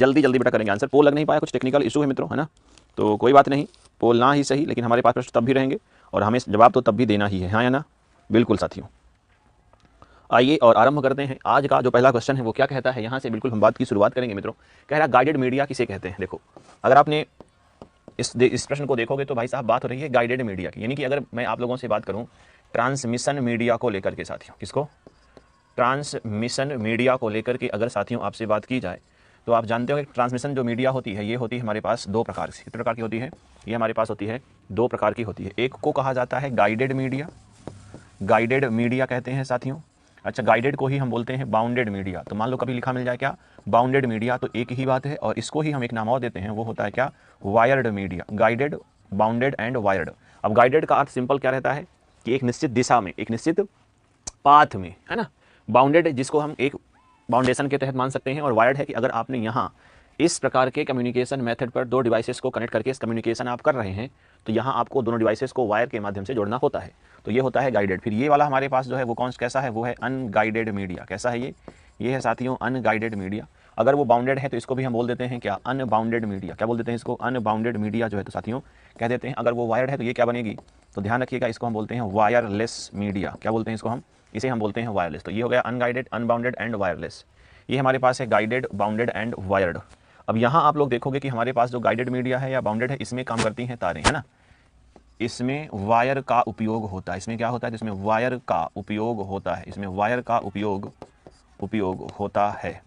जल्दी जल्दी बेटा करेंगे आंसर। पोल लग नहीं पाया, कुछ टेक्निकल इशू है मित्रों, है ना, तो कोई बात नहीं, पोल ना ही सही, लेकिन हमारे पास प्रश्न तब भी रहेंगे और हमें जवाब तो तब भी देना ही है, हाँ या ना। बिल्कुल साथियों, आइए और आरंभ करते हैं। आज का जो पहला क्वेश्चन है वो क्या कहता है, यहाँ से बिल्कुल हम बात की शुरुआत करेंगे मित्रों। कह रहा गाइडेड मीडिया किसे कहते हैं। देखो, अगर आपने इस प्रश्न को देखोगे तो भाई साहब बात हो रही है गाइडेड मीडिया की, यानी कि अगर मैं आप लोगों से बात करूं ट्रांसमिशन मीडिया को लेकर के साथियों, किसको, ट्रांसमिशन मीडिया को लेकर के अगर साथियों आपसे बात की जाए तो आप जानते हो कि ट्रांसमिशन जो मीडिया होती है ये होती है हमारे पास दो प्रकार से, कितने प्रकार की होती है, ये हमारे पास होती है दो प्रकार की होती है। एक को कहा जाता है गाइडेड मीडिया, गाइडेड मीडिया कहते हैं साथियों। अच्छा, गाइडेड को ही हम बोलते हैं बाउंडेड मीडिया। तो मान लो कभी लिखा मिल जाए क्या, बाउंडेड मीडिया, तो एक ही बात है, और इसको ही हम एक नाम और देते हैं, वो होता है क्या, wired media. Guided, bounded and wired. अब गाइडेड का अर्थ सिंपल क्या रहता है कि एक निश्चित दिशा में, एक निश्चित पाथ में, है ना। बाउंडेड जिसको हम एक बाउंडेशन के तहत मान सकते हैं, और वायर्ड है कि अगर आपने यहाँ इस प्रकार के कम्युनिकेशन मेथड पर दो डिवाइसेस को कनेक्ट करके इस कम्युनिकेशन आप कर रहे हैं, तो यहाँ आपको दोनों डिवाइसेस को वायर के माध्यम से जोड़ना होता है, तो ये होता है गाइडेड। फिर ये वाला हमारे पास जो है वो कौन कैसा है, वो है अनगाइडेड मीडिया। कैसा है ये है साथियों अनगाइडेड मीडिया। अगर वो बाउंडेड है तो इसको भी हम बोल देते हैं क्या, अनबाउंडेड मीडिया। क्या बोल देते हैं इसको, अनबाउंडेड मीडिया जो है तो साथियों कह देते हैं। अगर वो वायर्ड है तो ये क्या बनेगी, तो ध्यान रखिएगा, इसको हम बोलते हैं वायरलेस मीडिया। क्या बोलते हैं इसको हम, इसे हम बोलते हैं वायरलेस। तो ये हो गया अनगाइडेड, अनबाउंडेड एंड वायरलेस। ये हमारे पास है गाइडेड, बाउंडेड एंड वायर्ड। अब यहाँ आप लोग देखोगे कि हमारे पास जो गाइडेड मीडिया है या बाउंडेड है, इसमें काम करती हैं तारें, है ना, इसमें वायर का उपयोग होता है। इसमें क्या होता है, इसमें वायर का उपयोग होता है, इसमें वायर का उपयोग होता है।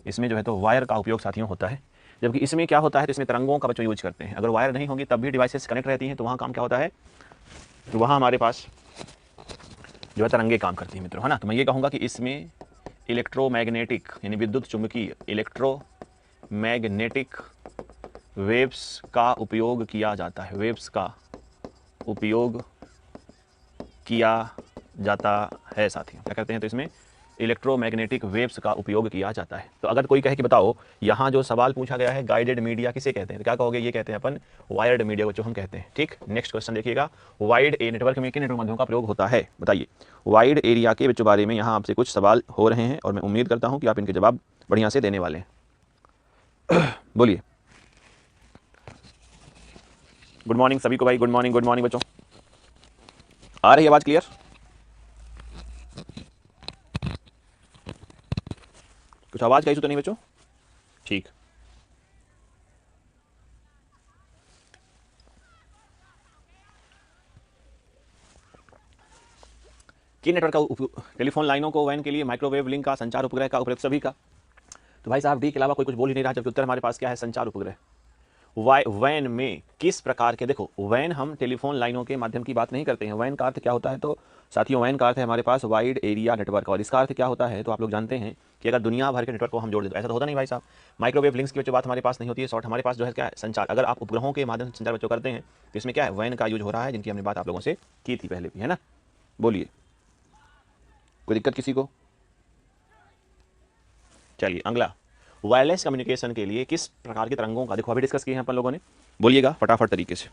इसमें जो है तो वायर का उपयोग साथियों होता है। जबकि इसमें क्या होता है, तो इसमें तरंगों का बच्चों यूज करते हैं। अगर वायर नहीं होगी तब भी डिवाइसेस कनेक्ट रहती हैं, तो वहाँ काम क्या होता है, तो वहाँ हमारे पास जो है तरंगे काम करती हैं मित्रों, है ना। तो मैं ये कहूँगा कि इसमें इलेक्ट्रोमैग्नेटिक यानी विद्युत चुंबकीय, इलेक्ट्रोमैग्नेटिक वेव्स का उपयोग किया जाता है, वेव्स का उपयोग किया जाता है साथियों। क्या करते हैं, तो इसमें इलेक्ट्रोमैग्नेटिक वेव्स का उपयोग किया जाता है। तो अगर कोई कहे कि बताओ यहाँ जो सवाल पूछा गया है गाइडेड मीडिया किसे कहते हैं, तो क्या कहोगे, ये कहते हैं अपन वायर्ड मीडिया को जो हम कहते हैं। ठीक, नेक्स्ट क्वेश्चन देखिएगा, वाइड ए नेटवर्क में किन नेटवर्क माध्यमों का प्रयोग होता है, बताइए। वाइड एरिया के बच्चों बारे में यहाँ आपसे कुछ सवाल हो रहे हैं और मैं उम्मीद करता हूँ कि आप इनके जवाब बढ़िया से देने वाले हैं। बोलिए, गुड मॉर्निंग सभी को भाई, गुड मॉर्निंग, गुड मॉर्निंग बच्चों। आ रही है आवाज क्लियर, कुछ आवाज का इशू तो नहीं बच्चों, ठीक। किन नेटवर्क का उपयोग, टेलीफोन लाइनों को वैन के लिए, माइक्रोवेव लिंक का, संचार उपग्रह का, उपयुक्त सभी का। तो भाई साहब डी के अलावा कोई कुछ बोल ही नहीं रहा, जबकि उत्तर हमारे पास क्या है, संचार उपग्रह। वैन में किस प्रकार के, देखो वैन हम टेलीफोन लाइनों के माध्यम की बात नहीं करते हैं। वैन का अर्थ क्या होता है, तो साथियों वैन का अर्थ है हमारे पास वाइड एरिया नेटवर्क, और इसका अर्थ क्या होता है, तो आप लोग जानते हैं कि अगर दुनिया भर के नेटवर्क को हम जोड़ दें तो ऐसा तो होता नहीं भाई साहब। माइक्रोवेव लिंक्स की जो बात हमारे पास नहीं होती है, शॉर्ट हमारे पास जो है क्या है, संचार। अगर आप उपग्रहों के माध्यम से संचार बच्चों करते हैं तो इसमें क्या है, वैन का यूज हो रहा है, जिनकी हमने बात आप लोगों से की थी पहले भी, है ना। बोलिए, कोई दिक्कत किसी को। चलिए अगला, वायरलेस कम्युनिकेशन के लिए किस प्रकार के तरंगों का, देखो अभी डिस्कस किए हैं अपन लोगों ने, बोलिएगा फटाफट तरीके से।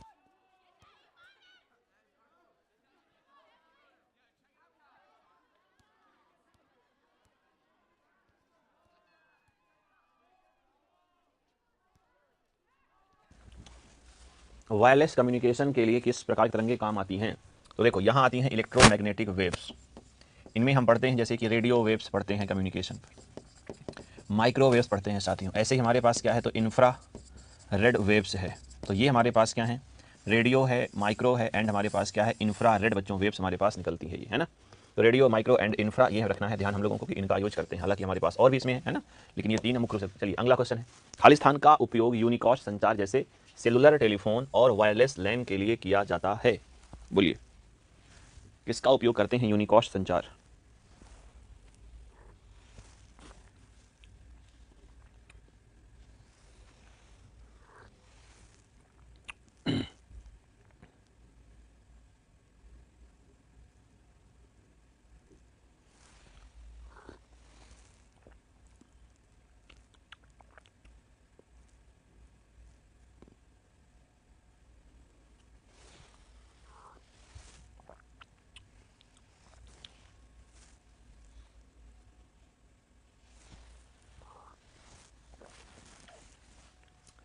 वायरलेस कम्युनिकेशन के लिए किस प्रकार की तरंगे काम आती हैं, तो देखो यहाँ आती हैं इलेक्ट्रोमैग्नेटिक वेव्स। इनमें हम पढ़ते हैं जैसे कि रेडियो वेव्स पढ़ते हैं कम्युनिकेशन पर, माइक्रोवेव्स पढ़ते हैं साथियों। ऐसे ही हमारे पास क्या है, तो इंफ्रा रेड वेव्स है। तो ये हमारे पास क्या है, रेडियो है, माइक्रो है, एंड हमारे पास क्या है, इंफ्रा रेड बच्चों वेव्स हमारे पास निकलती है ये, है ना। तो रेडियो, माइक्रो एंड इंफ्रा, ये रखना है ध्यान हम लोगों को कि इनका यूज करते हैं। हालांकि हमारे पास और भी इसमें है ना, लेकिन ये तीन मुख्य रूप से। चलिए अगला क्वेश्चन है, खाली स्थान का उपयोग यूनिकॉस्ट संचार जैसे सेलुलर टेलीफोन और वायरलेस लैन के लिए किया जाता है। बोलिए, किसका उपयोग करते हैं यूनिकॉस्ट संचार।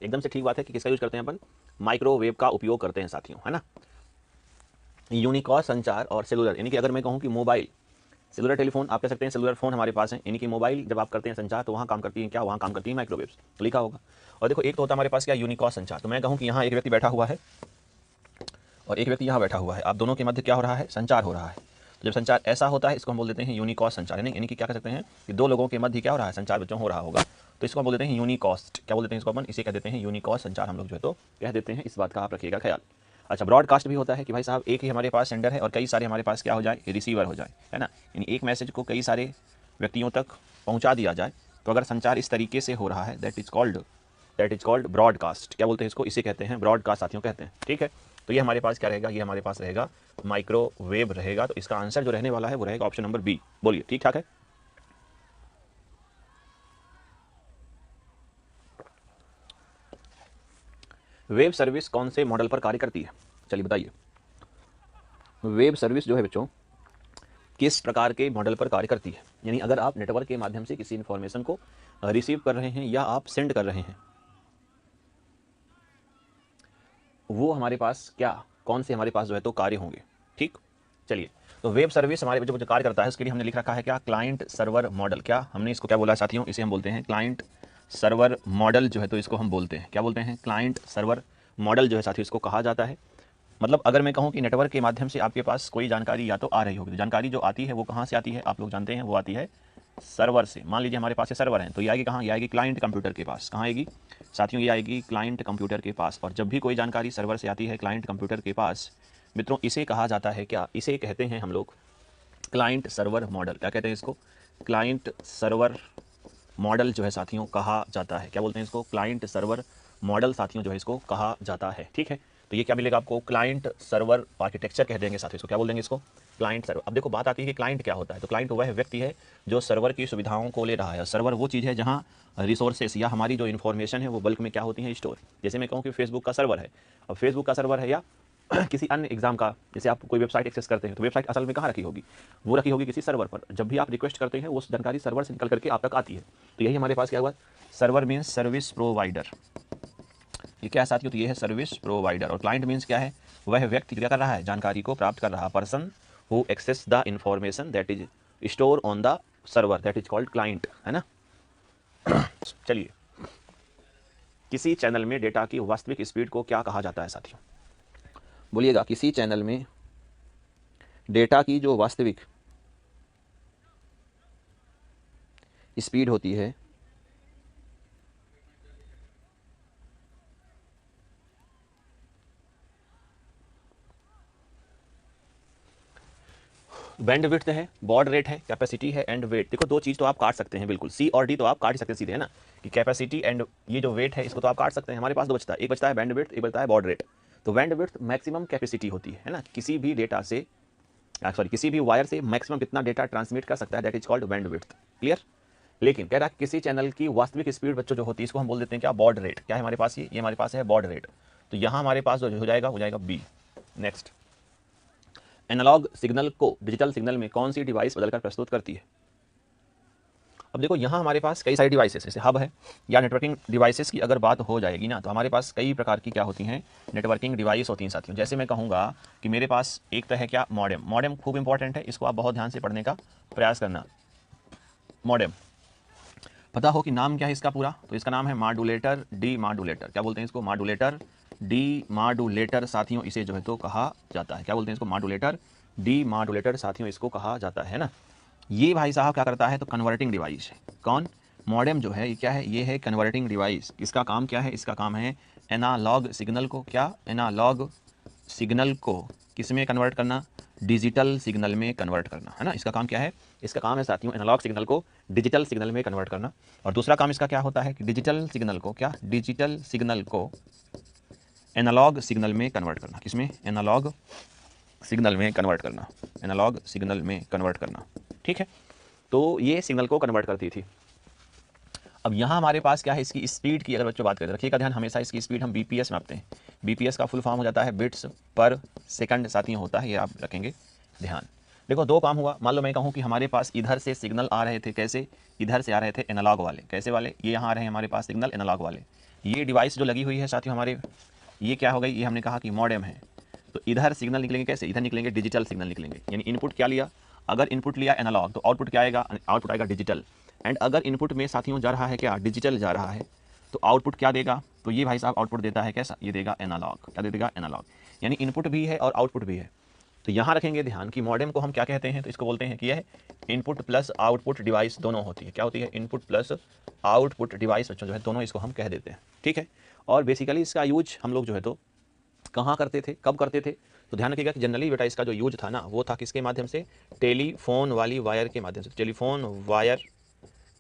एकदम से ठीक बात है कि किसका यूज करते हैं अपन, माइक्रोवेव का उपयोग करते हैं साथियों, है ना। यूनिकॉस संचार और सेलुलर, यानी कि अगर मैं कहूँ कि मोबाइल, सेलुलर टेलीफोन आप कह सकते हैं, सेलुलर फोन हमारे पास है, यानी कि मोबाइल जब आप करते हैं संचार तो वहाँ काम करती है क्या, वहाँ काम करती है माइक्रोवेव्स, लिखा होगा। और देखो एक तो होता है हमारे पास क्या, यूनिकॉस संचार, तो मैं कहूँ कि यहाँ एक व्यक्ति बैठा हुआ है और एक व्यक्ति यहाँ बैठा हुआ है, आप दोनों के मध्य क्या हो रहा है, संचार हो रहा है। तो जब संचार ऐसा होता है इसको हम बोल देते हैं यूनिकॉस संचार, यानी कि क्या कह सकते हैं कि दो लोगों के मध्य क्या हो रहा है, संचार बच्चों हो रहा होगा, तो इसको हम बोल देते हैं यूनिकॉस्ट, क्या बोल देते हैं इसको अपन, इसे कह देते हैं यूनिकॉस संचार हम लोग जो है तो कह देते हैं, इस बात का आप रखिएगा ख्याल। अच्छा, ब्रॉडकास्ट भी होता है कि भाई साहब एक ही हमारे पास सेंडर है और कई सारे हमारे पास क्या हो जाए, रिसीवर हो जाए, है ना, यानी एक मैसेज को कई सारे व्यक्तियों तक पहुंचा दिया जाए, तो अगर संचार इस तरीके से हो रहा है दैट इज कॉल्ड ब्रॉडकास्ट, क्या बोलते हैं इसको, इसे कहते हैं ब्रॉडकास्ट साथियों कहते हैं, ठीक है। तो ये हमारे पास क्या रहेगा, ये हमारे पास रहेगा माइक्रोवेव रहेगा, तो इसका आंसर जो रहने वाला है वो रहेगा ऑप्शन नंबर बी, बोलिए ठीक ठाक है। वेब सर्विस कौन से मॉडल पर कार्य करती है, चलिए बताइए। वेब सर्विस जो है बच्चों किस प्रकार के मॉडल पर कार्य करती है, यानी अगर आप नेटवर्क के माध्यम से किसी इंफॉर्मेशन को रिसीव कर रहे हैं या आप सेंड कर रहे हैं, वो हमारे पास क्या, कौन से हमारे पास जो है तो कार्य होंगे, ठीक। चलिए, तो वेब सर्विस हमारे जो कार्य करता है उसके लिए हमने लिख रखा है क्या, क्लाइंट सर्वर मॉडल, क्या हमने इसको क्या बोला है साथियों, इसे हम बोलते हैं क्लाइंट सर्वर मॉडल जो है तो इसको हम बोलते हैं, क्या बोलते हैं, क्लाइंट सर्वर मॉडल जो है साथियों इसको कहा जाता है। मतलब अगर मैं कहूँ कि नेटवर्क के माध्यम से आपके पास कोई जानकारी या तो आ रही होगी, तो जानकारी जो आती है वो कहाँ से आती है, आप लोग जानते हैं, वो आती है सर्वर से। मान लीजिए हमारे पास ये सर्वर है, तो ये आएगी कहाँ, ये आएगी क्लाइंट कंप्यूटर के पास, कहाँ आएगी साथियों, ये आएगी क्लाइंट कंप्यूटर के पास। और जब भी कोई जानकारी सर्वर से आती है क्लाइंट कंप्यूटर के पास, मित्रों इसे कहा जाता है क्या, इसे कहते हैं हम लोग क्लाइंट सर्वर मॉडल, क्या कहते हैं इसको, क्लाइंट सर्वर मॉडल जो है साथियों कहा जाता है, क्या बोलते हैं इसको, क्लाइंट सर्वर मॉडल साथियों जो है इसको कहा जाता है, ठीक है। तो ये क्या मिलेगा आपको, क्लाइंट सर्वर आर्किटेक्चर कह देंगे साथियों इसको, क्या बोल देंगे इसको, क्लाइंट सर्वर। अब देखो बात आती है कि क्लाइंट क्या होता है, तो क्लाइंट वह व्यक्ति है जो सर्वर की सुविधाओं को ले रहा है। सर्वर वो चीज़ है जहाँ रिसोर्सेस या हमारी जो इन्फॉर्मेशन है वो बल्क में क्या होती है, स्टोर। जैसे मैं कहूँ कि फेसबुक का सर्वर है, अब फेसबुक का सर्वर है या किसी अन्य एग्जाम का, जैसे आप कोई वेबसाइट एक्सेस करते हैं तो वेबसाइट असल में कहाँ रखी होगी, वो रखी होगी किसी सर्वर पर। जब भी आप रिक्वेस्ट करते हैं वो जानकारी सर्वर से निकल करके आप तक आती है। तो यही हमारे पास क्या हुआ, सर्वर मीन्स सर्विस प्रोवाइडर, ये क्या है साथियों, तो ये है सर्विस प्रोवाइडर। और क्लाइंट मीन्स क्या है, वह व्यक्ति क्या कर रहा है, जानकारी को प्राप्त कर रहा, person who access the information that is store on the server, that is called client, है ना। चलिए, किसी चैनल में डेटा की वास्तविक स्पीड को क्या कहा जाता है साथियों, बोलिएगा। किसी चैनल में डेटा की जो वास्तविक स्पीड होती है बैंडविड्थ है, बॉड रेट है, कैपेसिटी है एंड वेट। देखो दो चीज़ तो आप काट सकते हैं बिल्कुल, सी और डी तो आप काट ही सकते हैं सीधे, है ना, कि कैपेसिटी एंड ये जो वेट है इसको तो आप काट सकते हैं। हमारे पास दो बचता है, एक बचता है बैंडविड्थ, एक बचता है बॉड रेट। तो बैंडविड्थ मैक्सिमम कैपेसिटी होती है ना, किसी भी डेटा से किसी भी वायर से मैक्सिमम कितना डेटा ट्रांसमिट कर सकता है, that is called bandwidth, clear. लेकिन कह रहा है किसी चैनल की वास्तविक स्पीड बच्चों जो होती है इसको हम बोल देते हैं क्या, बॉड रेट। क्या है हमारे पास, ये हमारे पास है बॉड रेट। तो यहाँ हमारे पास जो हो जाएगा बी। नेक्स्ट, एनालॉग सिग्नल को डिजिटल सिग्नल में कौन सी डिवाइस बदलकर प्रस्तुत करती है। अब देखो यहाँ हमारे पास कई सारी डिवाइसेस, जैसे हब है या नेटवर्किंग डिवाइसेस की अगर बात हो जाएगी ना, तो हमारे पास कई प्रकार की क्या होती हैं, नेटवर्किंग डिवाइस होती हैं साथियों। जैसे मैं कहूँगा कि मेरे पास एक तो है क्या, मॉडेम। मॉडेम खूब इंपॉर्टेंट है, इसको आप बहुत ध्यान से पढ़ने का प्रयास करना। मॉडेम पता हो कि नाम क्या है इसका पूरा, तो इसका नाम है मॉड्यूलेटर, डी मॉड्यूलेटर। क्या बोलते हैं इसको, मॉड्यूलेटर, डी मॉड्यूलेटर साथियों इसे जो है तो कहा जाता है। क्या बोलते हैं इसको, मॉड्यूलेटर, डी मॉड्यूलेटर साथियों इसको कहा जाता है ना। ये भाई साहब क्या करता है, तो कन्वर्टिंग डिवाइस है। कौन, मॉडेम जो है ये क्या है, ये है कन्वर्टिंग डिवाइस। इसका काम क्या है, इसका काम है एनालॉग सिग्नल को, क्या, एनालॉग सिग्नल को किस में कन्वर्ट करना, डिजिटल सिग्नल में कन्वर्ट करना, है ना। इसका काम क्या है, इसका काम है साथियों एनालॉग सिग्नल को डिजिटल सिग्नल में कन्वर्ट करना। और दूसरा काम इसका क्या होता है कि डिजिटल सिग्नल को, क्या, डिजिटल सिग्नल को एनालॉग सिग्नल में कन्वर्ट करना, किसमें, एनालॉग सिग्नल में कन्वर्ट करना, एनालॉग सिग्नल में कन्वर्ट करना, ठीक है। तो ये सिग्नल को कन्वर्ट करती थी। अब यहाँ हमारे पास क्या है, इसकी स्पीड की अगर बच्चों बात करें, रखिएगा ध्यान, हमेशा इसकी स्पीड हम बीपीएस में मापते हैं। बीपीएस का फुल फॉर्म हो जाता है बिट्स पर सेकंड साथियों होता है, ये आप रखेंगे ध्यान। देखो दो काम हुआ। मान लो मैं कहूँ कि हमारे पास इधर से सिग्नल आ रहे थे, कैसे, इधर से आ रहे थे एनालॉग वाले, कैसे वाले, ये यहाँ आ रहे हैं हमारे पास सिग्नल एनालॉग वाले। ये डिवाइस जो लगी हुई है साथियों हमारे, ये क्या हो गई, ये हमने कहा कि मॉडेम है। तो इधर सिग्नल निकलेंगे कैसे, इधर निकलेंगे डिजिटल सिग्नल निकलेंगे। यानी इनपुट क्या लिया, अगर इनपुट लिया एनालॉग तो आउटपुट क्या आएगा, आउटपुट आएगा डिजिटल। एंड अगर इनपुट में साथियों जा रहा है क्या, डिजिटल जा रहा है, तो आउटपुट क्या देगा, तो ये भाई साहब आउटपुट देता है कैसा, ये देगा एनालॉग। क्या दे देगा, एनालॉग। यानी इनपुट भी है और आउटपुट भी है। तो यहाँ रखेंगे ध्यान कि मॉडेम को हम क्या कहते हैं, तो इसको बोलते हैं कि यह इनपुट प्लस आउटपुट डिवाइस दोनों होती है। क्या होती है, इनपुट प्लस आउटपुट डिवाइस बच्चों जो है दोनों इसको हम कह देते हैं। ठीक है। और बेसिकली इसका यूज हम लोग जो है तो कहाँ करते थे, कब करते थे, तो ध्यान रखिएगा कि जनरली बेटा इसका जो यूज था ना वो था किसके माध्यम से, टेलीफोन वाली वायर के माध्यम से। टेलीफोन वायर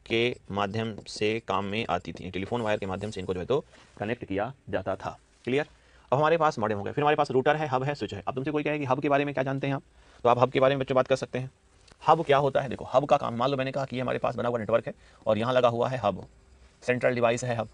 के माध्यम से काम में आती थी। टेलीफोन वायर के माध्यम से इनको जो है तो कनेक्ट किया जाता था। क्लियर। अब हमारे पास मॉडेम हो गए, फिर हमारे पास रूटर है, हब है, स्विच है। अब तुमसे कोई कहे कि हब के बारे में क्या जानते हैं आप, तो आप हब के बारे में बच्चों बात कर सकते हैं। हब क्या होता है, देखो हब का काम, मान लो मैंने कहा कि हमारे पास बना हुआ नेटवर्क है और यहाँ लगा हुआ है हब, सेंट्रल डिवाइस है हब।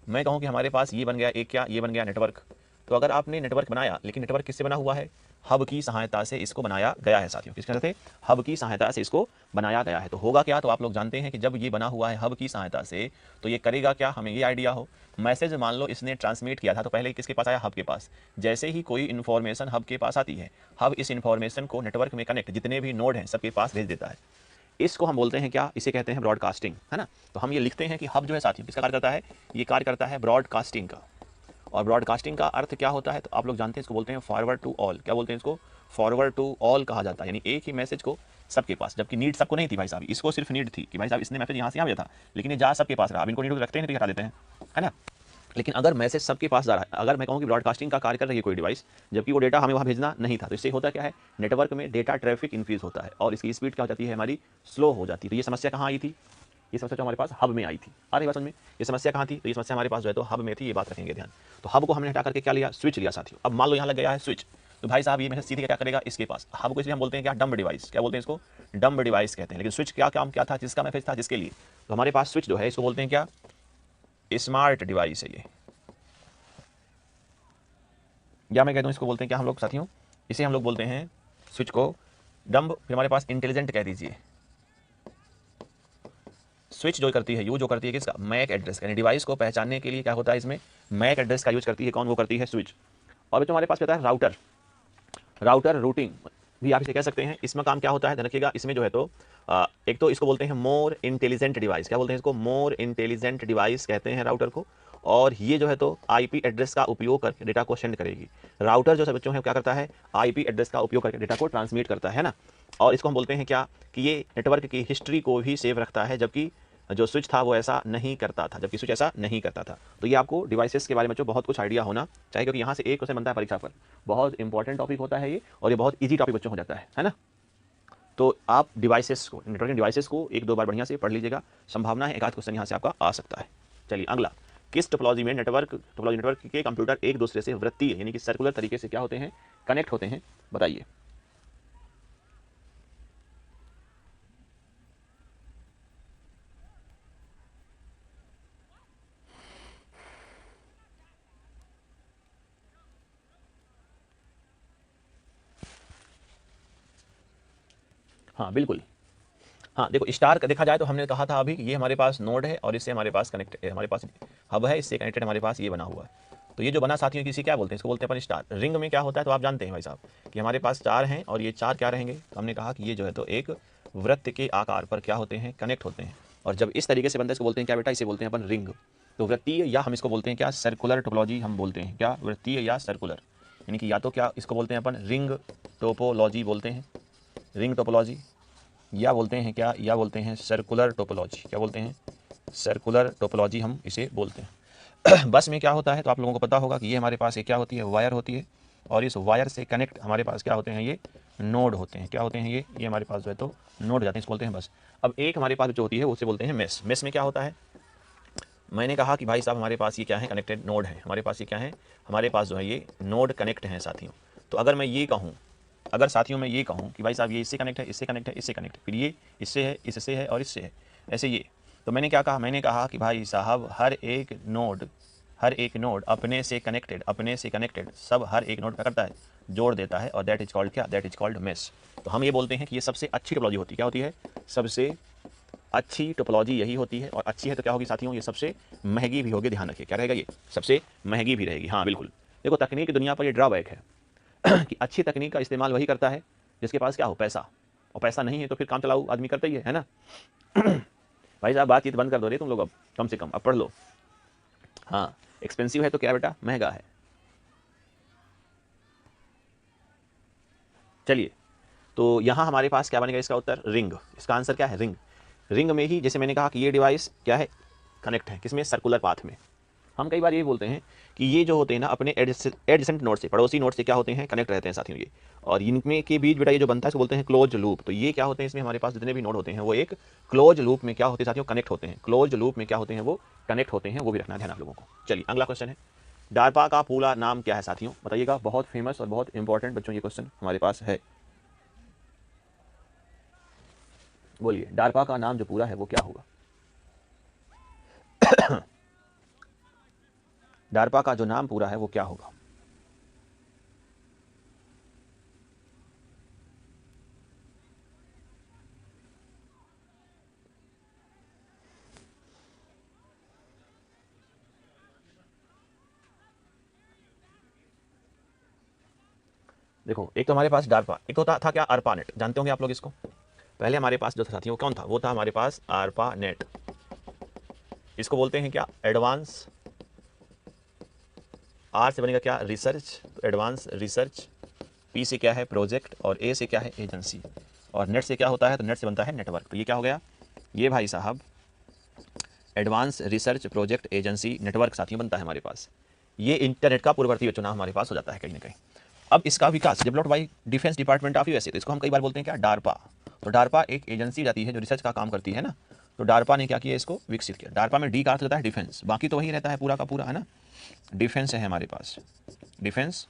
मैं कहूँ कि हमारे पास ये बन गया एक, क्या ये बन गया नेटवर्क। तो अगर आपने नेटवर्क बनाया, लेकिन नेटवर्क किससे बना हुआ है, हब की सहायता से इसको बनाया गया है साथियों। किसके से, हब की सहायता से इसको बनाया गया है। तो होगा क्या, तो आप लोग जानते हैं कि जब ये बना हुआ है हब की सहायता से, तो ये करेगा क्या, हमें ये आइडिया हो, मैसेज मान लो इसने ट्रांसमिट किया था, तो पहले किसके पास आया, हब के पास। जैसे ही कोई इन्फॉर्मेशन हब के पास आती है, हब इस इन्फॉर्मेशन को नेटवर्क में कनेक्ट जितने भी नोड हैं सबके पास भेज देता है। इसको हम बोलते हैं क्या, इसे कहते हैं ब्रॉडकास्टिंग, है ना। तो हम ये लिखते हैं कि हब जो है साथियों किसका कार्य करता है, ये कार्य करता है ब्रॉडकास्टिंग का। और ब्रॉडकास्टिंग का अर्थ क्या होता है, तो आप लोग जानते हैं इसको बोलते हैं फॉरवर्ड टू ऑल। क्या बोलते हैं इसको, फॉरवर्ड टू ऑल कहा जाता है। यानी एक ही मैसेज को सबके पास, जबकि नीड सबको नहीं थी भाई साहब, इसको सिर्फ नीड थी कि भाई साहब इसने मैसेज यहाँ से आ गया था, लेकिन ये जा सबके पास रहा। अब इनको नीड रखते हैं तो हटा देते हैं, है ना। लेकिन अगर मैसेज सबके पास जा रहा है, अगर मैं कहूँ कि ब्रॉडकास्टिंग का कार्य कर रही है कोई डिवाइस, जबकि वो डेटा हमें वहाँ भेजना नहीं था, तो इससे होता क्या है, नेटवर्क में डेटा ट्रैफिक इंक्रीज होता है और इसकी स्पीड क्या हो जाती है, हमारी स्लो हो जाती है। तो ये समस्या कहाँ आई थी, ये समस्या जो हमारे पास हब में आई थी। आ रही बात समझ में, ये समस्या कहाँ थी, तो ये समस्या हमारे पास जो है तो हब में थी। ये बात रखेंगे ध्यान। तो हब को हमने हटा करके क्या लिया, स्विच लिया साथियों। अब मान लो यहाँ लग गया है स्विच, तो भाई साहब ये मैसेज सीधे क्या करेगा, इसके पास। हब को इसलिए हम बोलते हैं क्या, डम्ब डिवाइस। क्या बोलते हैं इसको, डम्ब डिवाइस कहते हैं। लेकिन स्विच क्या काम क्या था, जिसका मैसेज था जिसके लिए, तो हमारे पास स्विच जो है इसको बोलते हैं क्या, स्मार्ट डिवाइस है ये। या मैं कहता हूँ इसको बोलते हैं क्या हम लोग साथियों, इसे हम लोग बोलते हैं स्विच को डम्ब। फिर हमारे पास इंटेलिजेंट कह दीजिए। स्विच जो करती है, यूज जो करती है किसका, मैक एड्रेस, यानी डिवाइस को पहचानने के लिए क्या होता है इसमें, मैक एड्रेस का यूज करती है। कौन, वो करती है स्विच। और बच्चों हमारे पास कहता है राउटर। राउटर रूटिंग भी आप इसे कह सकते हैं। इसमें काम क्या होता है, ध्यान रखिएगा, इसमें जो है तो एक तो इसको बोलते हैं मोर इंटेलिजेंट डिवाइस। क्या बोलते हैं इसको, मोर इंटेलिजेंट डिवाइस कहते हैं राउटर को। और ये जो है तो आईपी एड्रेस का उपयोग करके डेटा को सेंड करेगी। राउटर जो बच्चों है क्या करता है, आईपी एड्रेस का उपयोग करके डेटा को ट्रांसमिट करता है ना। और इसको हम बोलते हैं क्या, कि ये नेटवर्क की हिस्ट्री को भी सेव रखता है, जबकि जो स्विच था वो ऐसा नहीं करता था, जबकि स्विच ऐसा नहीं करता था। तो ये आपको डिवाइसेस के बारे में जो बहुत कुछ आइडिया होना चाहिए, क्योंकि यहाँ से एक क्वेश्चन बनता है परीक्षा पर। बहुत इंपॉर्टेंट टॉपिक होता है ये, और ये बहुत ईजी टॉपिक बच्चों हो जाता है ना। तो आप डिवाइसेस को, नेटवर्किंग डिवाइसेस को एक दो बार बढ़िया से पढ़ लीजिएगा, संभावना है एक आध क्वेश्चन यहाँ से आपका आ सकता है। चलिए अगला, किस टोपोलॉजी में नेटवर्क के कंप्यूटर एक दूसरे से वृत्तीय यानी कि सर्कुलर तरीके से क्या होते हैं, कनेक्ट होते हैं, बताइए। हाँ बिल्कुल। हाँ देखो, स्टार का देखा जाए तो हमने कहा था अभी, ये हमारे पास नोड है और इससे हमारे पास कनेक्ट है, हमारे पास हब है, इससे कनेक्टेड हमारे पास ये बना हुआ है। तो ये जो बना साथियों किसी क्या बोलते हैं, इसको बोलते हैं अपन स्टार। रिंग में क्या होता है, तो आप जानते हैं भाई साहब कि हमारे पास चार हैं और ये चार क्या रहेंगे, तो हमने कहा कि ये जो है तो एक वृत्त के आकार पर क्या होते हैं, कनेक्ट होते हैं। और जब इस तरीके से बनता है इसको बोलते हैं क्या बेटा, इसे बोलते हैं अपन रिंग। तो वृत्तीय या हम इसको बोलते हैं क्या, सर्कुलर टोपोलॉजी हम बोलते हैं। क्या, वृत्तीय या सर्कुलर, यानी कि या तो क्या इसको बोलते हैं अपन रिंग टोपोलॉजी बोलते हैं, रिंग टोपोलॉजी, या बोलते हैं क्या, या बोलते हैं सर्कुलर टोपोलॉजी। क्या बोलते हैं, सर्कुलर टोपोलॉजी हम इसे बोलते हैं। बस में क्या होता है, तो आप लोगों को पता होगा कि ये हमारे पास एक क्या होती है, वायर होती है, और इस वायर से कनेक्ट हमारे पास क्या होते हैं, ये नोड होते हैं। क्या होते हैं ये हमारे पास जो है तो नोड जाते हैं, इसको बोलते हैं बस। अब एक हमारे पास जो होती है उसे बोलते हैं मेस। मेस में क्या होता है, मैंने कहा कि भाई साहब हमारे पास ये क्या है, कनेक्टेड नोड है। हमारे पास ये क्या है, हमारे पास जो है ये नोड कनेक्ट हैं साथियों। तो अगर मैं ये कहूँ, अगर साथियों मैं ये कहूँ कि भाई साहब ये इससे कनेक्ट है, इससे कनेक्ट है, इससे कनेक्ट है, फिर ये इससे है, इससे है और इससे है, ऐसे ये। तो मैंने क्या कहा, मैंने कहा कि भाई साहब हर एक नोड अपने से कनेक्टेड, सब हर एक नोड क्या करता है, जोड़ देता है, और दैट इज कॉल्ड क्या, दैट इज कॉल्ड मेश। तो हम ये बोलते हैं कि ये सबसे अच्छी टोपोलॉजी होती है। क्या होती है? सबसे अच्छी टोपोलॉजी यही होती है। और अच्छी है तो क्या होगी साथियों? ये सबसे महंगी भी होगी। ध्यान रखिए क्या रहेगा, ये सबसे महंगी भी रहेगी। हाँ बिल्कुल। देखो तकनीक की दुनिया पर ये ड्रॉबैक है कि अच्छी तकनीक का इस्तेमाल वही करता है जिसके पास क्या हो, पैसा। और पैसा नहीं है तो फिर काम चलाऊ आदमी करता ही है ना। भाई साहब बातचीत बंद कर दो रे तुम लोग, अब कम से कम अब पढ़ लो। हाँ एक्सपेंसिव है तो क्या बेटा, महंगा है। चलिए, तो यहाँ हमारे पास क्या बनेगा इसका उत्तर, रिंग। इसका आंसर क्या है, रिंग। रिंग में ही जैसे मैंने कहा कि ये डिवाइस क्या है, कनेक्ट है किसमें, सर्कुलर पाथ में। हम कई बार ये बोलते हैं कि ये जो होते हैं ना अपने एडजेसेंट नोड से, पड़ोसी नोड से क्या होते हैं, कनेक्ट रहते हैं साथियों ये। और इनमें के बीच बेटा ये जो बनता है इसको बोलते हैं क्लोज लूप। तो ये क्या होते हैं, इसमें हमारे पास जितने भी नोड होते हैं वो एक क्लोज लूप में क्या होते हैं साथियों, कनेक्ट होते हैं। क्लोज लूप में क्या होते हैं, वो कनेक्ट होते हैं। वो भी रखना ध्यान आप लोगों को। चलिए अगला क्वेश्चन है, डारपा का पूरा नाम क्या है साथियों, बताइएगा। बहुत फेमस और बहुत इंपॉर्टेंट बच्चों ये क्वेश्चन हमारे पास है। बोलिए डारपा का नाम जो पूरा है वो क्या होगा। डारपा का जो नाम पूरा है वो क्या होगा। देखो एक तो हमारे पास डारपा, एक तो था क्या, ARPANET। जानते होंगे आप लोग इसको। पहले हमारे पास जो था साथियों कौन था, वो था हमारे पास ARPANET। इसको बोलते हैं क्या, एडवांस। आर से बनेगा क्या, रिसर्च, तो एडवांस रिसर्च। पी से क्या है, प्रोजेक्ट। और ए से क्या है, एजेंसी। और नेट से क्या होता है, तो नेट से बनता है नेटवर्क। तो ये क्या हो गया, ये भाई साहब advance research project agency network साथियों बनता है हमारे पास। ये इंटरनेट का पूर्ववर्ती चुनाव हमारे पास हो जाता है कहीं ना कहीं। अब इसका विकास developed by defence department of USA. तो इसको हम कई बार बोलते हैं क्या, डारपा। तो डारपा एक एजेंसी जाती है जो रिसर्च का काम करती है ना। तो डारपा ने क्या किया, इसको विकसित किया। डारपा में डी का अर्थ होता है डिफेंस, बाकी तो वही रहता है पूरा का पूरा है ना। डिफेंस है हमारे पास, defence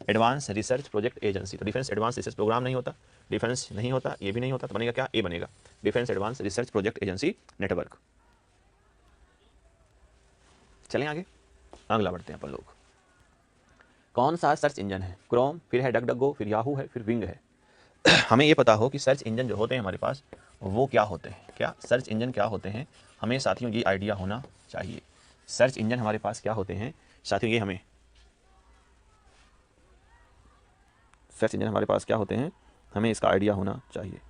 advance research project agency. तो डिफेंस एडवांस रिसर्च प्रोग्राम नहीं होता, डिफेंस नहीं होता, ये भी नहीं होता, तो बनेगा क्या, ए बनेगा, defence advance research project agency network. चलें आगे, अगला बढ़ते हैं अपन लोग। कौन सा सर्च इंजन है, क्रोम, फिर है डकडगो, फिर याहू है, फिर विंग है। हमें ये पता हो कि सर्च इंजन जो होते हैं हमारे पास वो क्या होते हैं, क्या सर्च इंजन क्या होते हैं, हमें साथियों ये आइडिया होना चाहिए। सर्च इंजन हमारे पास क्या होते हैं साथियों, ये हमें सर्च इंजन हमारे पास क्या होते हैं, हमें इसका आइडिया होना चाहिए।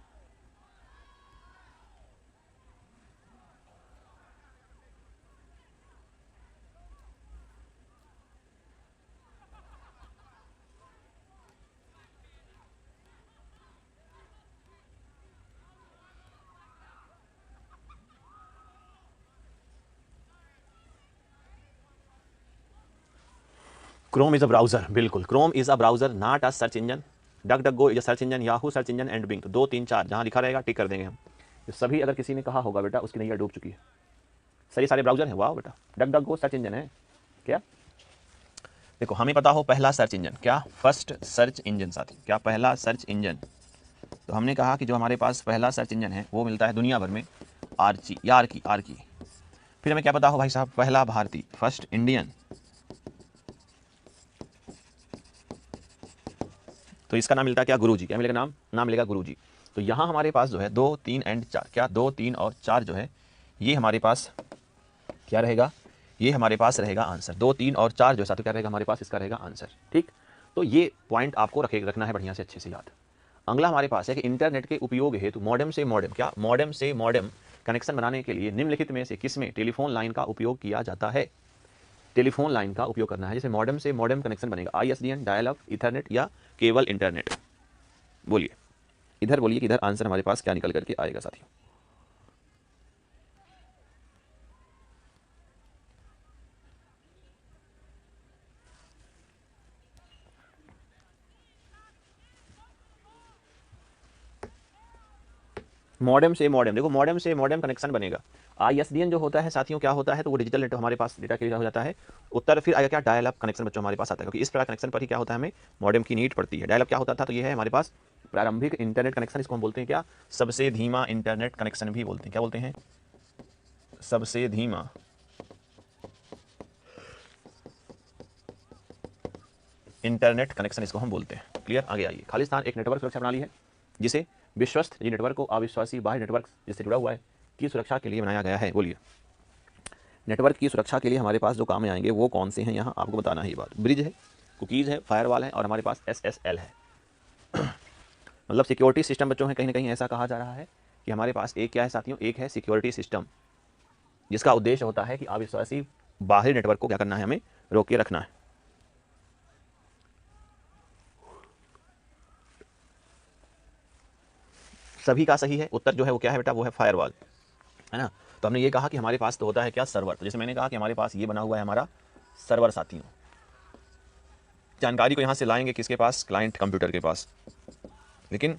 क्रोम इज अ ब्राउजर, बिल्कुल Chrome is a browser not a search engine. Duck Duck Go is a search engine, Yahoo search engine and Bing. तो 2 3 4 जहां लिखा रहेगा टिक कर देंगे हम। तो सभी अगर किसी ने कहा होगा बेटा उसकी नैया डूब चुकी है। सही सारे ब्राउजर हैं, वाह बेटा। Duck Duck go search engine है क्या। देखो हमें पता हो पहला सर्च इंजन क्या, फर्स्ट सर्च इंजन साथी, क्या पहला सर्च इंजन। तो हमने कहा कि जो हमारे पास पहला सर्च इंजन है वो मिलता है दुनिया भर में आर्ची, यार की आर की। फिर हमें क्या पता हो भाई साहब, पहला भारतीय, फर्स्ट इंडियन। तो इसका नाम मिलता है क्या, गुरुजी। क्या मिलेगा नाम, नाम मिलेगा गुरुजी। तो यहाँ हमारे पास जो है 2 3 एंड 4, क्या 2 3 और 4 जो है ये हमारे पास क्या रहेगा, ये हमारे पास रहेगा आंसर। 2 3 और 4 जो है साथ क्या रहेगा हमारे पास, इसका रहेगा आंसर। ठीक, तो ये पॉइंट आपको रखना है बढ़िया से अच्छे से याद। अगला हमारे पास है कि इंटरनेट के उपयोग हेतु मॉडेम से मॉडेम, क्या मॉडेम से मॉडेम कनेक्शन बनाने के लिए निम्नलिखित में से किसमें टेलीफोन लाइन का उपयोग किया जाता है। टेलीफोन लाइन का उपयोग करना है, जैसे मॉडेम से मॉडेम कनेक्शन बनेगा, ISDN, डायल अप, ईथरनेट या केवल इंटरनेट। बोलिए इधर, बोलिए कि इधर आंसर हमारे पास क्या निकल करके आएगा साथियों। मॉडेम से मॉडेम, देखो मॉडेम से मॉडेम कनेक्शन बनेगा। ISDN जो होता है साथियों क्या होता है, तो वो डिजिटल नेट हमारे पास डेटा क्लियर हो जाता है। उत्तर फिर आएगा क्या, डायल अप कनेक्शन बच्चों हमारे पास आता है, क्योंकि इस प्रकार कनेक्शन पर ही क्या होता है, हमें मॉडेम की नीड पड़ती है। डायल अप क्या होता था, तो ये है हमारे पास प्रारंभिक इंटरनेट कनेक्शन, इसको हम बोलते हैं क्या, सबसे धीमा इंटरनेट कनेक्शन भी बोलते हैं। क्या बोलते हैं, सबसे धीमा इंटरनेट कनेक्शन इसको हम बोलते हैं। क्लियर, आगे आइए। खालिस्तान एक नेटवर्क सुरक्षा प्रणाली है जिसे विश्वस्त नेटवर्क को अविश्वासी बाह्य नेटवर्क जिससे जुड़ा हुआ है की सुरक्षा के लिए बनाया गया है। बोलिए, नेटवर्क की सुरक्षा के लिए हमारे पास जो काम में आएंगे वो कौन से हैं, यहाँ आपको बताना है। ये बात ब्रिज है, कुकीज़ है, फायरवॉल है और हमारे पास SSL है। मतलब सिक्योरिटी सिस्टम बच्चों है, कहीं ना कहीं ऐसा कहा जा रहा है कि हमारे पास एक क्या है साथियों, एक है सिक्योरिटी सिस्टम जिसका उद्देश्य होता है कि अविश्वासी बाहरी नेटवर्क को क्या करना है, हमें रोक के रखना है। सभी का सही है उत्तर जो है वो क्या है बेटा, वो है फायरवॉल, है ना। तो हमने ये कहा कि हमारे पास तो होता है क्या, सर्वर। तो जैसे मैंने कहा कि हमारे पास ये बना हुआ है हमारा सर्वर साथियों। जानकारी को यहाँ से लाएंगे किसके पास, क्लाइंट कंप्यूटर के पास। लेकिन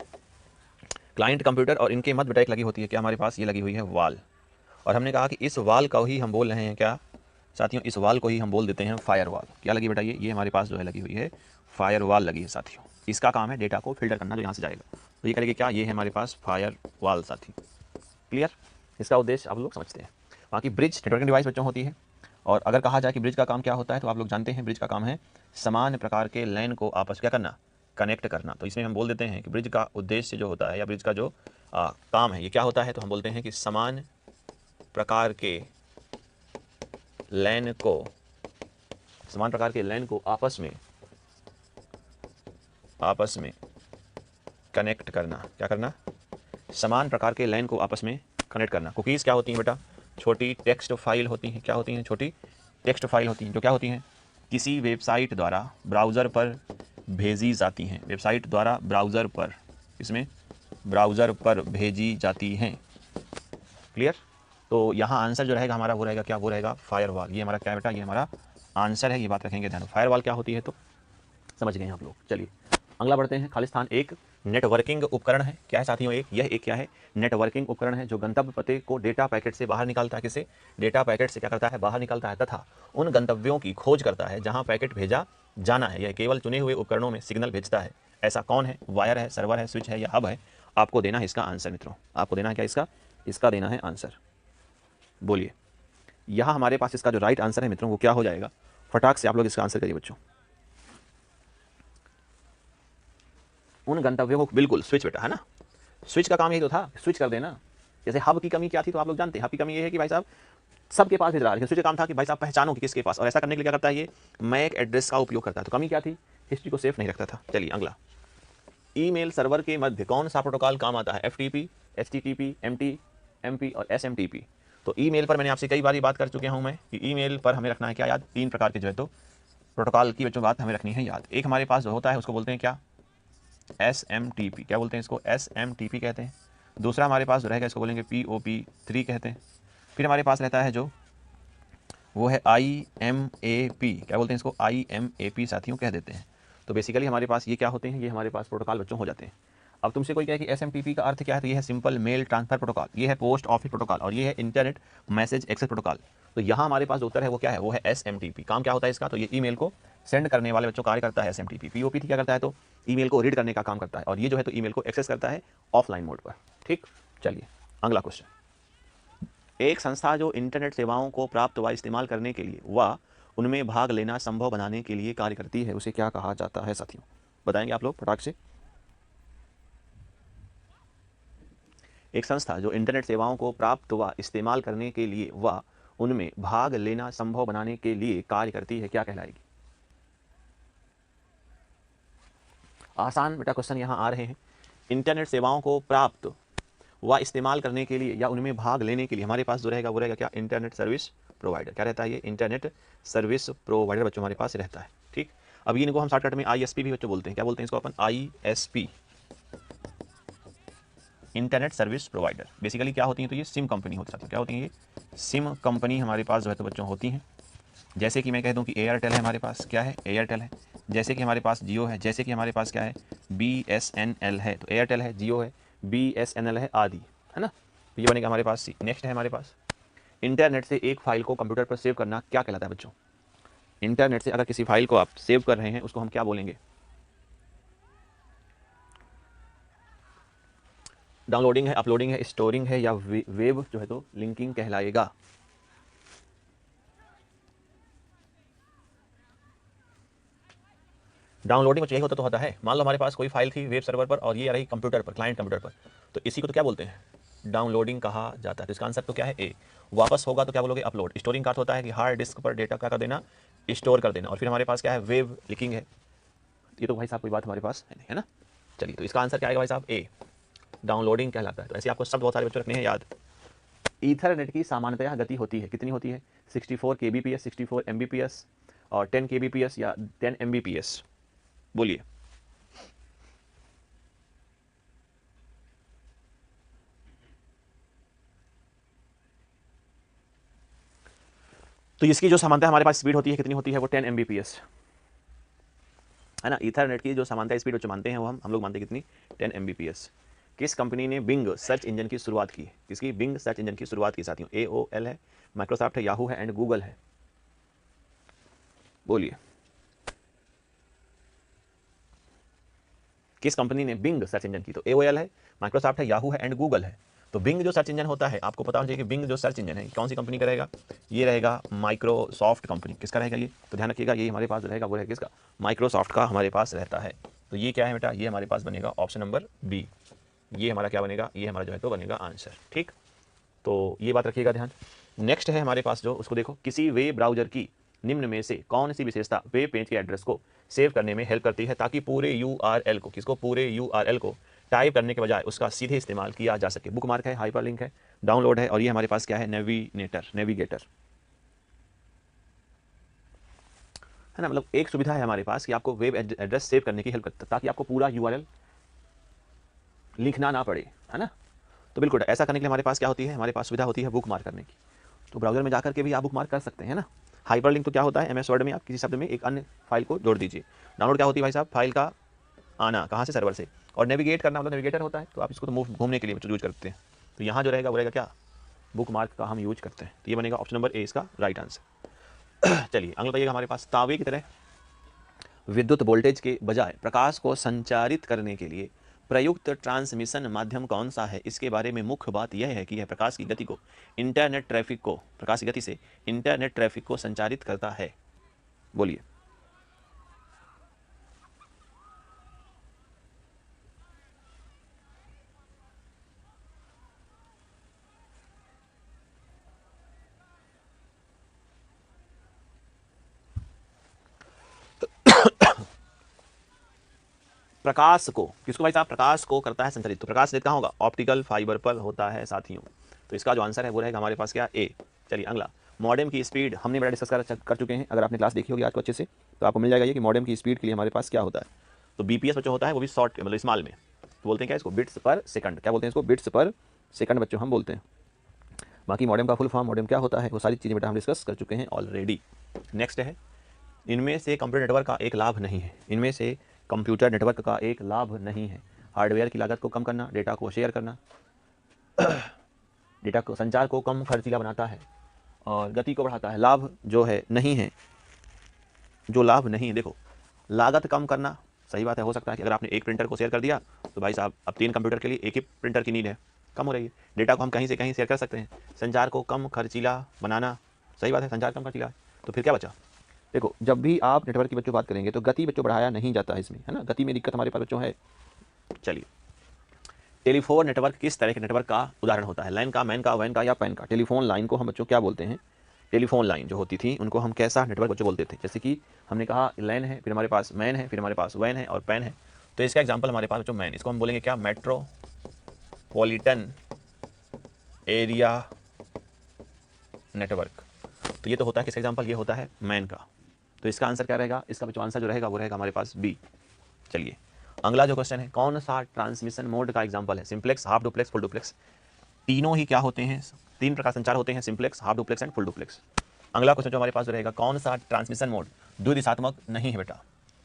क्लाइंट कंप्यूटर और इनके मध्य बेटा एक लगी होती है क्या, हमारे पास ये लगी हुई है वाल। और हमने कहा कि इस वाल का ही हम बोल रहे हैं क्या साथियों, इस वाल को ही हम बोल देते हैं फायरवॉल। क्या लगी बेटा, ये हमारे पास जो है लगी हुई है फायरवॉल लगी है साथियों। इसका काम है डेटा को फिल्टर करना जो यहाँ से जाएगा। तो ये करेगी क्या, ये है हमारे पास फायरवॉल साथी। क्लियर, इसका उद्देश्य आप लोग समझते हैं। बाकी ब्रिज नेटवर्किंग डिवाइस बच्चों होती है। और अगर कहा जाए कि ब्रिज का काम क्या होता है तो आप लोग जानते हैं ब्रिज का काम है समान प्रकार के लैन को आपस क्या करना, कनेक्ट करना। तो इसमें हम बोल देते हैं कि ब्रिज का उद्देश्य जो होता है या ब्रिज का जो काम है ये क्या होता है, तो हम बोलते हैं कि समान प्रकार के लैन को आपस में कनेक्ट करना। क्या करना, समान प्रकार के लैन को आपस में कनेक्ट करना। कुकीज़ क्या होती हैं बेटा, छोटी टेक्स्ट फाइल होती हैं। क्या होती हैं, छोटी टेक्स्ट फाइल होती हैं जो क्या होती हैं, किसी वेबसाइट द्वारा ब्राउज़र पर भेजी जाती हैं। वेबसाइट द्वारा ब्राउज़र पर, इसमें ब्राउज़र पर भेजी जाती हैं। क्लियर, तो यहाँ आंसर जो रहेगा हमारा वो रहेगा क्या, वो रहेगा फायरवॉल। ये हमारा क्या बेटा, ये हमारा आंसर है, ये बात रखेंगे ध्यान। फायरवॉल क्या होती है तो समझ गए आप लोग। चलिए अगला बढ़ते हैं। खालिस्तान एक नेटवर्किंग उपकरण है। क्या है साथियों, यह एक क्या है, नेटवर्किंग उपकरण है जो गंतव्य पते को डेटा पैकेट से बाहर निकालता है। किसे, डेटा पैकेट से क्या करता है, बाहर निकालता है, तथा उन गंतव्यों की खोज करता है जहां पैकेट भेजा जाना है। यह केवल चुने हुए उपकरणों में सिग्नल भेजता है। ऐसा कौन है, वायर है, सर्वर है, स्विच है या हब है। आपको देना है इसका आंसर मित्रों, आपको देना है क्या, इसका देना है आंसर। बोलिए, यहाँ हमारे पास इसका जो राइट आंसर है मित्रों वो क्या हो जाएगा, फटाक से आप लोग इसका आंसर करिए बच्चों। उन गंतव्यों को, बिल्कुल स्विच बेटा, है ना। स्विच का काम यही तो था, स्विच कर देना। जैसे हब की कमी क्या थी तो आप लोग जानते हैं, हब की कमी ये है कि भाई साहब सबके पास भेज रहा है, लेकिन स्विच का काम था कि भाई साहब पहचानो कि किसके पास। और ऐसा करने के लिए क्या करता है, ये मैक एड्रेस का उपयोग करता है। तो कमी क्या थी, हिस्ट्री को सेफ नहीं रखता था। चलिए अगला, ईमेल सर्वर के मध्य कौन सा प्रोटोकॉल काम आता है, FTP, HTTP, MT, MP और SMTP। तो ईमेल पर मैंने आपसे कई बार बात कर चुके हूं मैं कि ईमेल पर हमें रखना है क्या याद, 3 प्रकार के जो है तो प्रोटोकॉल की बच्चों बात हमें रखनी है याद। एक हमारे पास जो होता है उसको बोलते हैं क्या, SMTP। क्या बोलते हैं इसको, SMTP कहते हैं। दूसरा हमारे पास जो रहेगा इसको बोलेंगे POP3 कहते हैं। फिर हमारे पास रहता है जो वो है IMAP। क्या बोलते हैं इसको, IMAP साथियों कह देते हैं। तो बेसिकली हमारे पास ये क्या होते हैं, ये हमारे पास प्रोटोकॉल बच्चों हो जाते हैं। अब तुमसे कोई कहे कि SMTP का अर्थ क्या है, तो ये है सिंपल मेल ट्रांसफर प्रोटोकॉल, ये है पोस्ट ऑफिस प्रोटोकॉल और ये है इंटरनेट मैसेज एक्सेस प्रोटोकॉल। तो यहाँ हमारे पास जो उत्तर है वो क्या है, वो है SMTP। काम क्या होता है इसका, तो ये ईमेल को सेंड करने वाले बच्चों कार्य करता है SMTP। POP क्या करता है, तो ईमेल को रीड करने का काम करता है। और ये जो है तो ईमेल को एक्सेस करता है ऑफलाइन मोड पर। ठीक, चलिए अगला क्वेश्चन। एक संस्था जो इंटरनेट सेवाओं को प्राप्त व इस्तेमाल करने के लिए व उनमें भाग लेना संभव बनाने के लिए कार्य करती है, उसे क्या कहा जाता है साथियों, बताएंगे आप लोग फटाक से। एक संस्था जो इंटरनेट सेवाओं को प्राप्त व इस्तेमाल करने के लिए व उनमें भाग लेना संभव बनाने के लिए कार्य करती है, क्या कहलाएगी। आसान बेटा क्वेश्चन यहाँ आ रहे हैं। इंटरनेट सेवाओं को प्राप्त व इस्तेमाल करने के लिए या उनमें भाग लेने के लिए हमारे पास जो रहेगा वो रहेगा क्या, इंटरनेट सर्विस प्रोवाइडर। क्या रहता है, ये इंटरनेट सर्विस प्रोवाइडर बच्चों हमारे पास रहता है। ठीक, अब इनको हम शॉर्टकट में ISP भी बच्चों बोलते हैं। क्या बोलते हैं इसको अपन, ISP, internet service provider. Basically क्या होती है, तो ये सिम कंपनी होती है। क्या होती है, ये सिम कंपनी हमारे पास जो है तो बच्चों होती हैं। जैसे कि मैं कह दूं कि एयरटेल है हमारे पास, क्या है, एयरटेल है। जैसे कि हमारे पास जियो है, जैसे कि हमारे पास क्या है, BSNL है। तो एयरटेल है, जियो है, BSNL है आदि, है ना। तो ये बनेगा हमारे पास सी। नेक्स्ट है हमारे पास, इंटरनेट से एक फाइल को कंप्यूटर पर सेव करना क्या कहलाता है बच्चों। इंटरनेट से अगर किसी फाइल को आप सेव कर रहे हैं उसको हम क्या बोलेंगे, डाउनलोडिंग है, अपलोडिंग है, स्टोरिंग है या वेब जो है तो लिंकिंग कहलाएगा। डाउनलोडिंग यही होता तो होता है, मान लो हमारे पास कोई फाइल थी वेब सर्वर पर और ये आ रही कंप्यूटर पर, क्लाइंट कंप्यूटर पर, तो इसी को तो क्या बोलते हैं, डाउनलोडिंग कहा जाता है। तो इसका आंसर तो क्या है ए। वापस होगा तो क्या बोलोगे, अपलोड। स्टोरिंग का अर्थ होता है कि हार्ड डिस्क पर डेटा क्या कर देना, स्टोर कर देना। और फिर हमारे पास क्या है, वेब लिखिंग है। ये तो भाई साहब कोई बात हमारे पास है नहीं, है ना। चलिए, तो इसका आंसर क्या आएगा भाई साहब, ए, डाउनलोडिंग कहलाता है। तो ऐसे आपको शब्द बहुत सारे बच्चों रखने हैं याद। ईथरनेट की सामान्यतया गति होती है, कितनी होती है, 64 kbps, 64 mbps और 10 kbps या 10 mbps, बोलिए। तो इसकी जो सामान्यतः हमारे पास स्पीड होती है कितनी होती है, वो 10 mbps है ना। ईथरनेट की जो सामान्यतः स्पीड जो मानते हैं वो हम लोग मानते हैं कितनी, 10 mbps। किस कंपनी ने बिंग सर्च इंजन की शुरुआत की, किसकी बिंग सर्च इंजन की शुरुआत की साथियों, AOL है, माइक्रोसॉफ्ट है, याहू है एंड गूगल है, बोलिए। किस कंपनी ने बिंग सर्च इंजन की, तो AOL है, माइक्रोसॉफ्ट है, याहू है एंड गूगल है। तो बिंग जो सर्च इंजन होता है, आपको पता होना चाहिए कि बिंग जो सर्च इंजन है कौन सी कंपनी का रहेगा, ये रहेगा माइक्रोसॉफ्ट कंपनी। किसका रहेगा ये, तो ध्यान रखिएगा, ये हमारे पास रहेगा वो रहेगा किसका, माइक्रोसॉफ्ट का हमारे पास रहता है। तो ये क्या है बेटा, ये हमारे पास बनेगा ऑप्शन नंबर बी। ये हमारा क्या बनेगा, ये हमारा जो है तो बनेगा आंसर, ठीक। तो ये बात रखिएगा ध्यान। नेक्स्ट है हमारे पास जो, उसको देखो, किसी वेब ब्राउजर की निम्न में से कौन सी विशेषता वेब पेज के एड्रेस को सेव करने में हेल्प करती है ताकि पूरे URL को, किसको, पूरे URL को टाइप करने के बजाय उसका सीधे इस्तेमाल किया जा सके। बुकमार्क है, हाइपरलिंक है, डाउनलोड है, और ये हमारे पास क्या है, नेविगेटर है ना। मतलब एक सुविधा है हमारे पास कि आपको वेब एड्रेस सेव करने की हेल्प करता है ताकि आपको पूरा URL लिखना ना पड़े, है ना। तो बिल्कुल ऐसा करने के लिए हमारे पास क्या होती है, हमारे पास सुविधा होती है बुक मार्क करने की। तो ब्राउजर में जाकर के भी आप बुक मार्क कर सकते हैं ना। हाइपरलिंक तो क्या होता है, MS वर्ड में आप किसी शब्द में एक अन्य फाइल को जोड़ दीजिए। डाउनलोड क्या होती है भाई साहब, फाइल का आना कहाँ से, सर्वर से। और नेविगेट करना मतलब नेविगेटर होता है, तो आप इसको तो मूव घूमने के लिए यूज करते हैं। तो यहाँ जो रहेगा वो रहेगा क्या, बुक मार्क का हम यूज करते हैं। तो ये बनेगा ऑप्शन नंबर ए इसका राइट आंसर। चलिए अगला बताइएगा, हमारे पास तावे की तरह विद्युत वोल्टेज के बजाय प्रकाश को संचारित करने के लिए प्रयुक्त ट्रांसमिशन माध्यम कौन सा है। इसके बारे में मुख्य बात यह है कि यह प्रकाश की गति को, इंटरनेट ट्रैफिक को, प्रकाश की गति से इंटरनेट ट्रैफिक को संचारित करता है, बोलिए। प्रकाश को, किसको भाई साहब, प्रकाश को करता है संचारित। तो प्रकाश कहाँ होगा, ऑप्टिकल फाइबर पर होता है साथियों। तो इसका जो आंसर है वो रहेगा हमारे पास क्या, ए। चलिए अगला, मॉडेम की स्पीड हमने बड़ा डिस्कस कर चुके हैं। अगर आपने क्लास देखी होगी आज को अच्छे से, तो आपको मिल जाएगा ये कि मॉडेम की स्पीड के लिए हमारे पास क्या होता है। तो BPS बच्चों होता है, वो भी शॉर्ट मतलब स्मॉल में, तो बोलते हैं क्या इसको, बिट्स पर सेकंड। क्या बोलते हैं इसको, बिट्स पर सेकंड बच्चों हम बोलते हैं। बाकी मॉडेम का फुल फॉर्म, मॉडेम क्या होता है, वो सारी चीज़ें बेटा हम डिस्कस कर चुके हैं ऑलरेडी। नेक्स्ट है, इनमें से कंप्यूटर नेटवर्क का एक लाभ नहीं है, इनमें से कंप्यूटर नेटवर्क का एक लाभ नहीं है। हार्डवेयर की लागत को कम करना, डेटा को शेयर करना, डेटा को, संचार को कम खर्चीला बनाता है और गति को बढ़ाता है। लाभ जो है नहीं है, जो लाभ नहीं है, देखो लागत कम करना, सही बात है। हो सकता है कि अगर आपने एक प्रिंटर को शेयर कर दिया तो भाई साहब अब 3 कंप्यूटर के लिए एक ही प्रिंटर की नीड है, कम हो रही है। डेटा को हम कहीं से कहीं शेयर कर सकते हैं। संचार को कम खर्चीला बनाना, सही बात है, संचार कम खर्चीला है। तो फिर क्या बचा, देखो जब भी आप नेटवर्क की बच्चों बात करेंगे तो गति बच्चों बढ़ाया नहीं जाता है इसमें, है ना। गति में दिक्कत हमारे पास बच्चों है। चलिए, टेलीफोन नेटवर्क किस तरह के नेटवर्क का उदाहरण होता है, लाइन का, मैन का, वैन का या पैन का। टेलीफोन लाइन को हम बच्चों क्या बोलते हैं, टेलीफोन लाइन जो होती थी उनको हम कैसा नेटवर्क बच्चों बोलते थे। जैसे कि हमने कहा लैन है, फिर हमारे पास मैन है, फिर हमारे पास वैन है और पैन है। तो इसका एग्जाम्पल हमारे पास बच्चों मैन, इसको हम बोलेंगे क्या, मेट्रोपॉलिटन एरिया नेटवर्क। तो ये तो होता है किसका एग्जाम्पल, ये होता है मैन का। तो इसका आंसर क्या रहेगा, इसका बच्चों आंसर जो रहेगा वो रहेगा हमारे पास बी। चलिए अगला जो क्वेश्चन है, कौन सा ट्रांसमिशन मोड का एग्जाम्पल है, simplex, half duplex, full duplex. तीनों ही क्या होते हैं, 3 प्रकार संचार होते हैं, simplex, half duplex and full duplex. अगला क्वेश्चन जो हमारे पास रहेगा, कौन सा ट्रांसमिशन मोड द्विदिशात्मक नहीं है बेटा।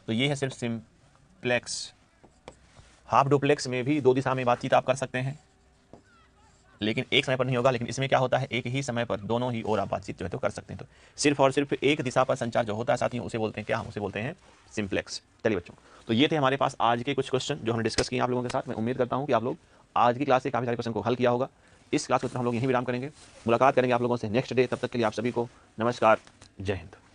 तो ये है सिर्फ सिंप्लेक्स। हाफ डुप्लेक्स में भी 2 दिशा में बातचीत आप कर सकते हैं, लेकिन एक समय पर नहीं होगा। लेकिन इसमें क्या होता है, एक ही समय पर दोनों ही ओर आप बातचीत जो है तो कर सकते हैं। तो सिर्फ और सिर्फ एक दिशा पर संचार जो होता है साथियों, उसे बोलते हैं क्या, हम उसे बोलते हैं सिंप्लेक्स। चलिए बच्चों, तो ये थे हमारे पास आज के कुछ क्वेश्चन जो हमने डिस्कस किए आप लोगों के साथ। मैं उम्मीद करता हूँ कि आप लोग आज की क्लास से काफ़ी सारे क्वेश्चन को हल किया होगा। इस क्लास को हम लोग यहीं विराम करेंगे, मुलाकात करेंगे आप लोगों से नेक्स्ट डे। तब तक के लिए आप सभी को नमस्कार, जय हिंद।